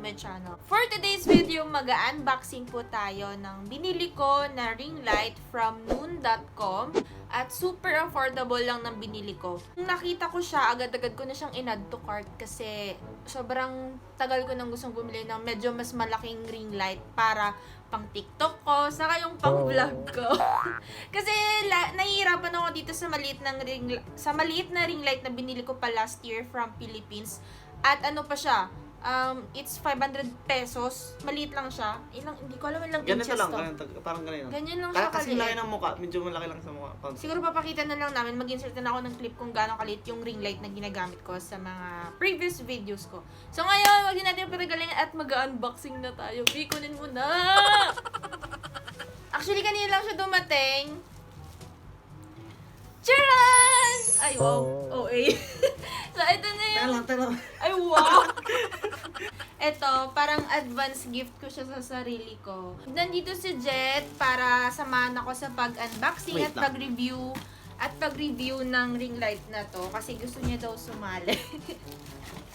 my channel. For today's video, mag-unboxing po tayo ng binili ko na ring light from noon.com at super affordable lang ng binili ko. Nung nakita ko siya, agad-agad ko na siyang in-add to cart kasi sobrang tagal ko nang gustong bumili ng medyo mas malaking ring light para pang TikTok ko, saka yung pang vlog ko. Kasi nahihirapan ako dito sa maliit na ring light na binili ko pa last year from Philippines. At ano pa siya, it's 500 pesos. Maliit lang siya. Hindi ko alam ilang ganito inches lang, to. parang ganito. Ganyan lang siya Kasi kaliit. laki ng mukha, medyo malaki lang sa mukha. Siguro papakita na lang namin, mag-insert na ako ng clip kung gaano kaliit yung ring light na ginagamit ko sa mga previous videos ko. So ngayon, wag din natin patagalin at mag-unboxing na tayo. Bikunin mo na! Actually, kanina lang siya dumating. Charan! Ay, wow. OA. So, ito na yung... Tala. Ay, wow! Ito, parang advance gift ko siya sa sarili ko. Nandito si Jet para samahan ako sa pag-unboxing at pag-review ng ring light na to kasi gusto niya daw sumali.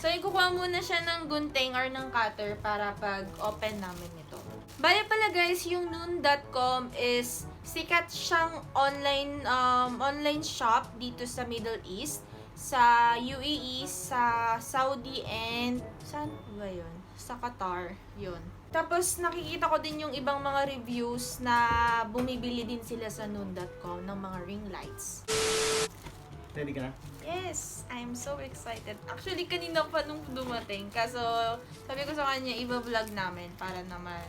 So, ikukuha muna siya ng gunting or ng cutter para pag-open namin ito. Bale pala guys, yung noon.com is sikat siyang online shop dito sa Middle East, sa UAE, sa Saudi, and saan ba yun? Sa Qatar, yun. Tapos nakikita ko din yung ibang mga reviews na bumibili din sila sa noon.com ng mga ring lights. Ready ka na? Yes, I'm so excited. Actually, kanina pa nung dumating. Kaso, sabi ko sa kanya, i-vlog namin para naman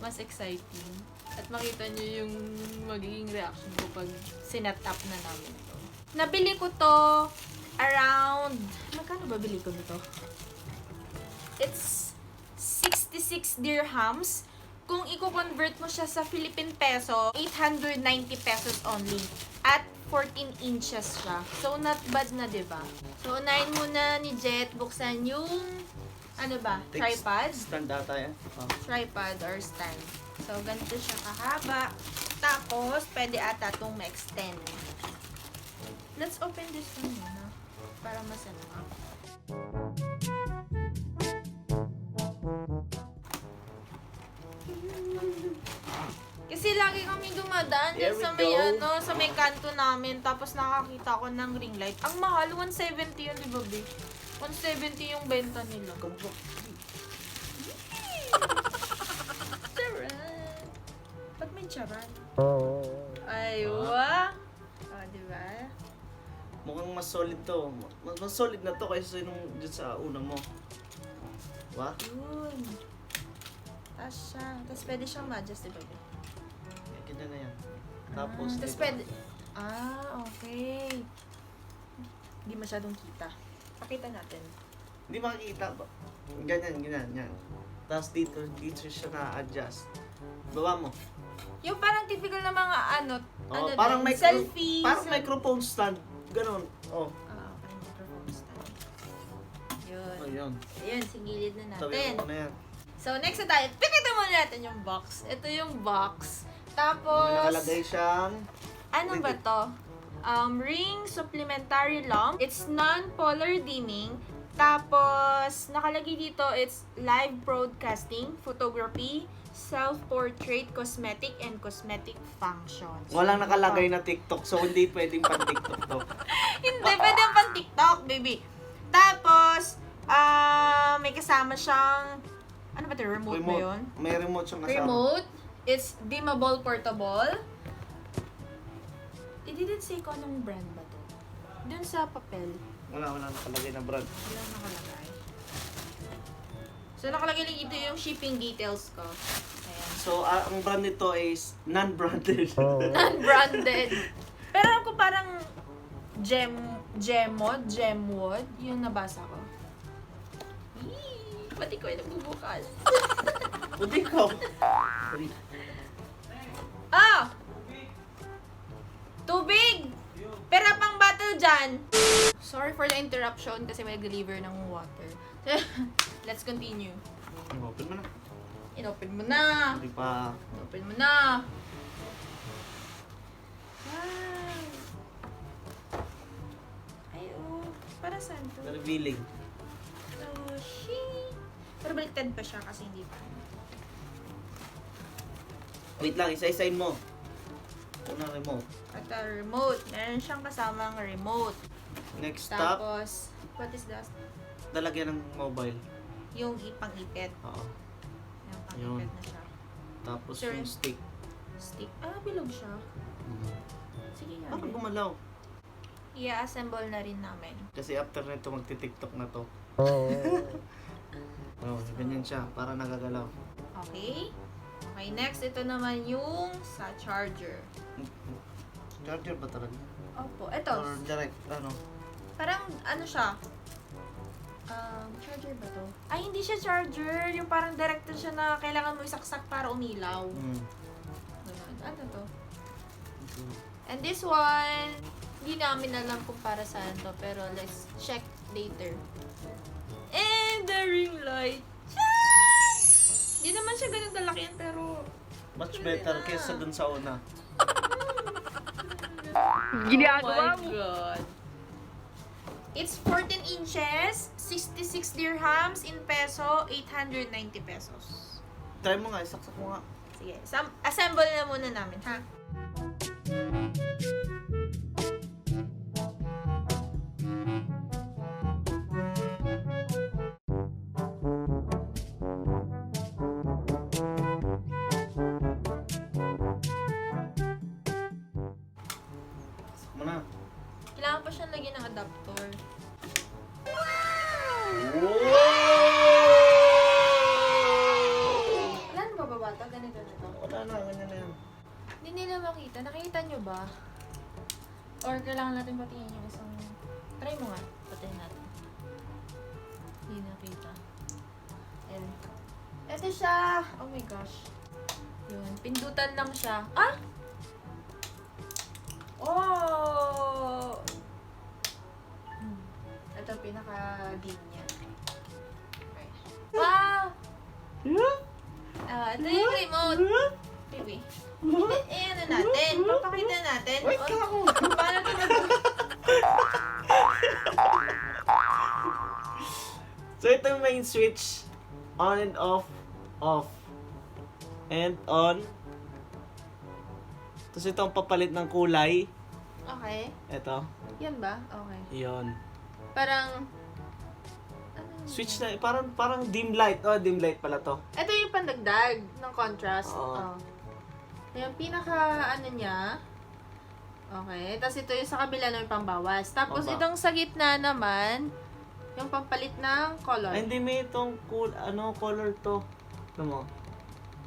mas exciting. At makita niyo yung magiging reaction ko pag sinet up na namin ito. Nabili ko to around... Magkano ba bili ko nito? It's 66 dirhams. Kung i-convert mo siya sa Philippine peso, 890 pesos only. At 14 inches siya. So, not bad na, diba? So, unahin muna ni Jet, buksan yung, ano ba? Tripod? Stand ata yan. Oh. Tripod or stand. So, ganito siya kahaba. Tapos, pwede ata itong ma-extend. Let's open this one muna. Para masarap. Kasi lagi kami dumadaan There dyan we sa go. sa may kanto namin. Tapos nakakita ko ng ring light. Ang mahal, 170 yun, di ba, babe? 170 yung benta nila. Charan! Ba't may charan? Ay, wah! O, di ba? Mukhang mas solid to. Mas solid na to kaysa nung dyan sa unang mo. Diba? Yun. Tapos siya. Tapos pwede siyang ma-adjust, di ba, babe? Kita na yan. Tapos Tapos dito. pwede... okay. Hindi masyadong kita. Pakita natin. Hindi makikita ba? Ganyan. Yan. Tapos dito siya na-adjust. Baba mo. Yung parang typical na mga Parang din, selfie. Parang microphone stand. Ganon. Oh. Parang microphone stand. Yun. Oh, yun. Ayun, sigilid na Sabi natin. mo na yan. So, next na tayo. Pikita muna natin yung box. Ito yung box. Tapos, May nakalagay siyang... ano ba to? Ring supplementary lamp. It's non-polar dimming. Tapos, nakalagay dito, it's live broadcasting, photography, self-portrait, cosmetic, and cosmetic functions. Walang nakalagay na TikTok, so hindi pwedeng pan TikTok to. Hindi, pwede pang TikTok, baby. Tapos, may kasama siyang, ano ba ito, remote ba yun? May remote siyang kasama. Remote. It's dimmable portable. It didn't say kung anong brand ba to. Dun sa papel. Wala nakalagay na brand. Wala nakalagay. So, nakalagay lang ito yung shipping details ko. Ayan. So, ang brand nito is non-branded. Non-branded. Pero ako parang Gemwood, yung nabasa ko. Eee, pati ko yung nagbubukas. Buti ko. Ah! Tubig! Pera pang bottle dyan! Sorry for the interruption kasi may deliver ng water. Let's continue. Open mo na. Inopen mo na! Hindi pa. Inopen mo na! Wow! Ay, oh. Para saan to? Revealing. Oh, shit! Pero baliktad pa siya kasi hindi pa. Wait lang, isa-isain mo. Una remote. At remote. Meron siyang kasamang remote. Next stop, Tapos, what is that? lalagyan ng mobile. Yung ipang-ipit. Oo. Yung Yun. pang-ipit na siya. Tapos Sure. yung stick. Stick. Bilog siya. Sige nga. Bakit gumalaw? I-assemble na rin namin. Kasi after nito magti-tiktok na to. Ganyan siya, para nagagalaw. Okay? Okay, next, ito naman yung sa charger. Charger ba talaga? Opo, ito. Or direct, ano? Parang, ano siya? Charger ba to? Ay, hindi siya charger. Yung parang director siya na kailangan mo isaksak para umilaw. Ganun. Ano to? And this one, hindi namin alam kung para saan to, pero let's check later. And the ring light. Hindi naman siya ganun kalaki yan, pero Much better kaysa dun sa una. ginagawa mo. Oh my God. It's 14 inches, 66 dirhams, in peso, 890 pesos. Try mo nga, isaksak mo nga. Sige, assemble na muna namin, ha? Isaksak mo na. Kailangan pa siyang lagyan ng adapter. Wala na ba bata? Ganito na to. Wala na, ganyan na yan. Hindi nila makita. Nakikita nyo ba? Or kailangan natin patingin yung isang... Try mo nga. Patingin natin. Hindi nakita. And, eto siya! Oh my gosh. Yun. Pindutan lang siya. Ah! Oh! Ito pinaka-din niya. Okay. Wow! Ito yung remote. Baby. Ano natin? Papakita natin. Wait ka ako! Paano ito So ito yung main switch. On and off. Off. And on. Tapos ito ang papalit ng kulay. Okay. Ito. Yan ba? Okay. Yon. Parang... Switch na, parang dim light. Oh, dim light pala to. Ito yung pandagdag ng contrast. Oo. Yung pinaka ano niya. Okay. Tapos ito yung sa kabila na yung pambawas. Tapos Pamba. itong sa gitna naman, yung pampalit ng color. Ay, hindi may itong color to. Ito mo.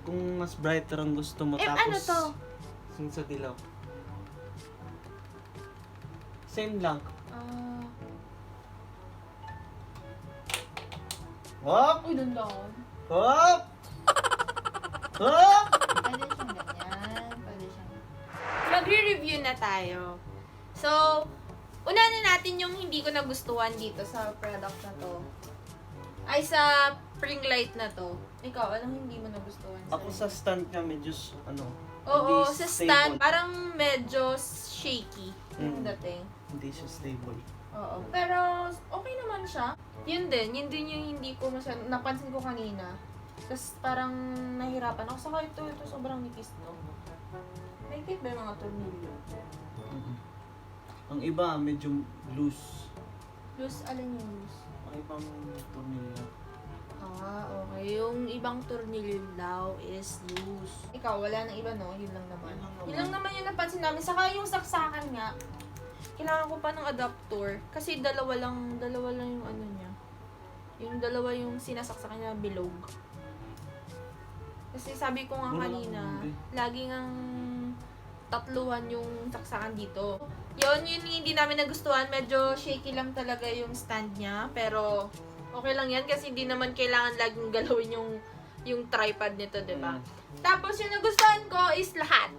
Kung mas brighter ang gusto mo, tapos... ano to? Yung sa dilaw. Same lang. Hop! Uy, doon lang. Hop! Hop! Pwede siyang ganyan. Pwede siyang... Magre-review na tayo. So, una na natin yung hindi ko nagustuhan dito sa product na to. Ay, sa ring light na to. Ikaw, anong hindi mo nagustuhan? Ako sa stand niya, medyo, Oo, hindi sa stable. stand, parang medyo shaky yung Mm. dating. Hindi siya stable. Oo. Pero, okay naman siya. Yun din yung hindi ko napansin ko kanina. Tapos parang nahirapan ako. Saka ito sobrang nipis to. May ba yung mga tornilyo? Ang iba, medyo loose. Loose, alin yung loose? Ang ibang tornilyo. Okay. Yung ibang tornilyo daw is loose. Ikaw, wala nang iba, no? Yun lang naman. Yun lang naman yung napansin namin. Saka yung saksakan nga, kailangan ko pa ng adapter. Kasi dalawa lang yung ano niya. Yung dalawa yung sinasaksakan niya bilog. Kasi sabi ko nga Wala kanina, lang, laging ang tatluhan yung saksakan dito. Yun hindi namin nagustuhan. Medyo shaky lang talaga yung stand niya. Pero, okay lang yan kasi hindi naman kailangan laging galawin yung tripod nito, diba? Tapos yung nagustuhan ko is lahat.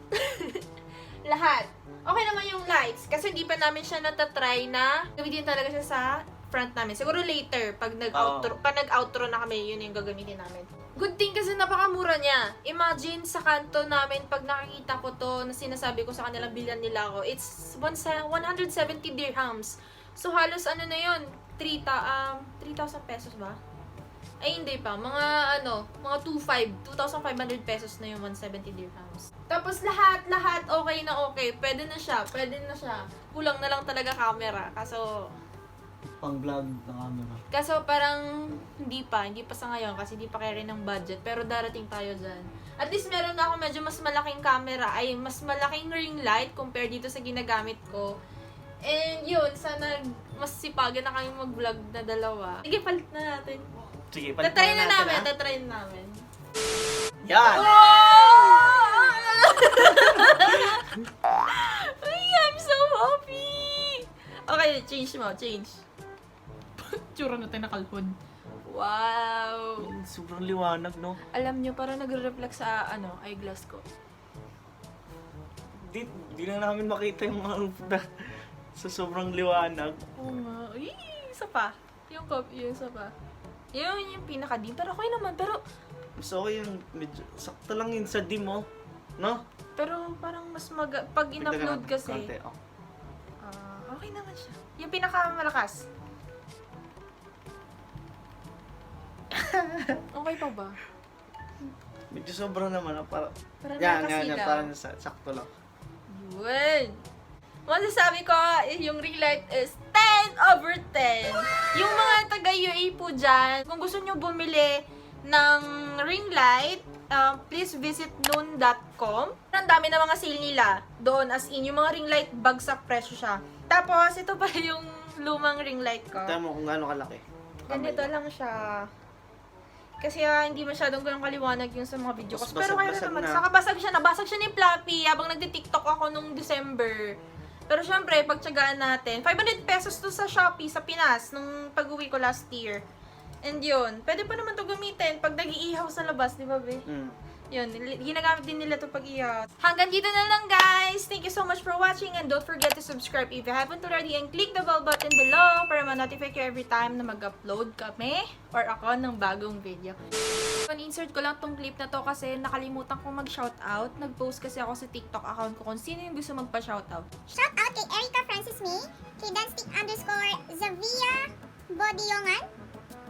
Lahat. Okay naman yung lights kasi hindi pa namin siya natatry na gamitin talaga siya sa front namin. Siguro later, pag nag-outro na kami, yun yung gagamitin namin. Good thing kasi napakamura niya. Imagine sa kanto namin, pag nakikita ko to, na sinasabi ko sa kanila, bilhan nila ako, it's 170 dirhams. So halos ano na yun, 3,000 pesos ba? Ay, hindi pa. Mga 2,500 pesos na yung 170 dirhams. Tapos lahat, okay na okay. Pwede na siya. Kulang na lang talaga camera. Pang-vlog na camera. Kaso parang hindi pa sa ngayon kasi hindi pa kaya rin ng budget. Pero darating tayo dyan. At least meron na ako medyo mas malaking camera. Ay, mas malaking ring light compare dito sa ginagamit ko. And yun, sana mas sipagan na kami mag-vlog na dalawa. Sige, palit na natin. Sige, palit Tatry na natin. namin. Yan! Ay, I'm so happy! Okay, change. Tsura natin nakalhod. Wow! Sobrang liwanag, no? Alam nyo, parang nagre-reflect sa eyeglass ko. Di na namin makita yung mga sa sobrang liwanag. Oo nga. Ay, isa pa. Yung isa pa. Yung pinaka-dim. Pero okay naman. Pero So, yung medyo, sakto lang yun sa dim, oh. No? Pero parang mas pag in-upload kasi, Konti, oh. okay naman siya. Yung pinakamalakas. Okay pa ba? Medyo sobra naman, oh. Para, Parang yan, nakasilaw. parang sakto lang. Yun. Masasabi ko, yung ring light is 10/10. Yung mga taga-UAE po dyan, kung gusto nyo bumili ng ring light, please visit noon.com. Ang dami na mga sale nila doon, as in, yung mga ring light, bagsak presyo siya. Tapos, ito pa yung lumang ring light ko. Tignan mo kung gaano kalaki. Ganito lang siya. Kasi hindi masyadong ganun kaliwanag yung sa mga video ko. Mas Pero kaya basag-basag naman, na. saka nabasag siya ni Flappy habang nagti-TikTok ako nung December. Pero syempre, pagtsagaan natin. 500 pesos to sa Shopee, sa Pinas, nung pag-uwi ko last year. And yun, pwede pa naman to gamitin pag nag-iihaw sa labas, di ba, be? Yun, ginagamit din nila to pag-ihaw. Hanggang dito na lang, guys! Thank you so much for watching and don't forget to subscribe if you haven't already and click the bell button below para ma-notify kayo every time na mag-upload kami or ako ng bagong video. In-insert ko lang tong clip na to kasi nakalimutan kong mag-shoutout. Nag-post kasi ako sa TikTok account ko kung sino yung gusto magpa-shoutout. Shout out kay Erica Francis May, kay Danstik_Zavia Bodiongan,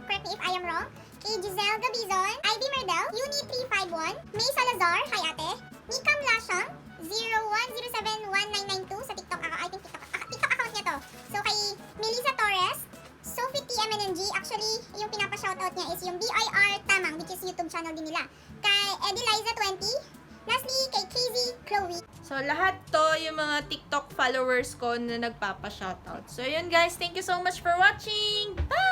correct me if I am wrong, kay Giselle Gabizon, Ivy Merdel, Uni351, May Salazar, hi ate, Mikam Lashang, 01071992 sa TikTok TikTok account niya to. So kay Melissa Torres, Sophie TMNNG, actually yung pinapa-shoutout niya is yung BIR Tamang, which is YouTube channel din nila. Kay Edeliza20, lastly kay Casey Chloe. So, lahat to yung mga TikTok followers ko na nagpapa-shoutout. So, yun guys. Thank you so much for watching. Bye!